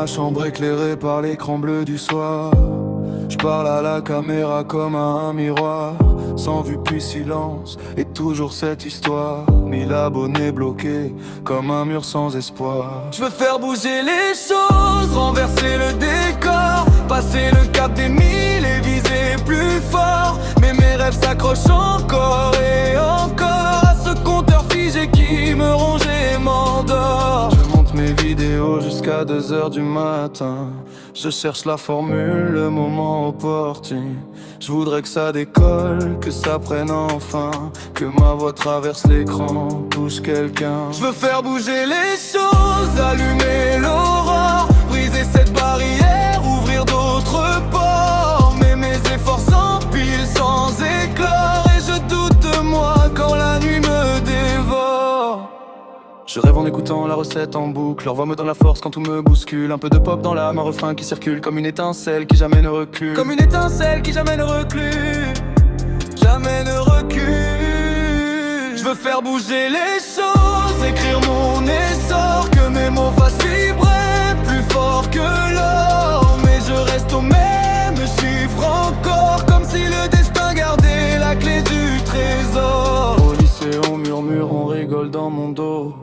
ma chambre éclairée par l'écran bleu du soir. Je parle à la caméra comme à un miroir. Sans vue puis silence, et toujours cette histoire. 1000 abonnés bloqués, comme un mur sans espoir. Je veux faire bouger les choses, renverser le décor, passer le cap des 1000 et viser plus fort. Mais mes rêves s'accrochent encore et encore à ce compteur figé qui me ronge et m'endort. Je monte mes vidéos jusqu'à 2 heures du matin. Je cherche la formule, le moment opportun. Je voudrais que ça décolle, que ça prenne enfin, que ma voix traverse l'écran, touche quelqu'un. Je veux faire bouger les choses, allumer l'aurore, briser cette barrière, ouvrir d'autres ports. Mais mes efforts s'empilent sans éclore, et je doute de moi quand la nuit me dévore. Je rêve en écoutant la recette en boucle. Leur voix me donne la force quand tout me bouscule. Un peu de pop dans l'âme, un refrain qui circule comme une étincelle qui jamais ne recule. Comme une étincelle qui jamais ne recule. Jamais ne recule. Je veux faire bouger les choses, écrire mon essor, que mes mots fassent vibrer plus fort que l'or. Mais je reste au même chiffre encore, comme si le destin gardait la clé du trésor. Au lycée on murmure, on rigole dans mon dos.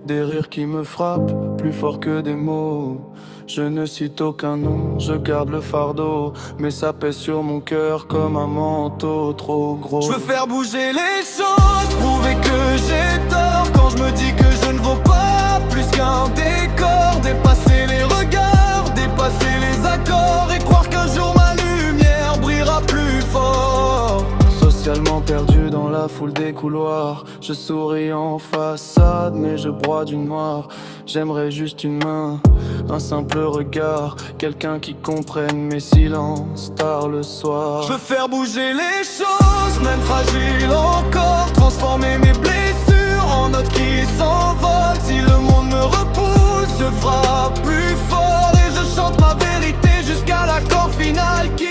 Des rires qui me frappent, plus fort que des mots. Je ne cite aucun nom, je garde le fardeau, mais ça pèse sur mon cœur comme un manteau trop gros. Je veux faire bouger les choses, prouver que j'ai tort quand je me dis que je ne vaux pas plus qu'un décor. Dépasser les regards, dépasser les accords, et croire qu'un jour ma lumière brillera plus fort. Socialement perdu dans la foule des couloirs, je souris en façade mais je broie du noir. J'aimerais juste une main, un simple regard, quelqu'un qui comprenne mes silences tard le soir. Je veux faire bouger les choses, même fragiles encore, transformer mes blessures en notes qui s'envolent. Si le monde me repousse, je frappe plus fort et je chante ma vérité jusqu'à l'accord final qui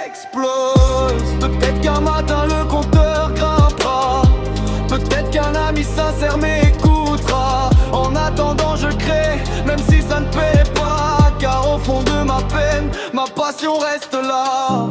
explose. Peut-être qu'un matin le compteur grimpera, peut-être qu'un ami sincère m'écoutera. En attendant je crée, même si ça ne paie pas, car au fond de ma peine, ma passion reste là.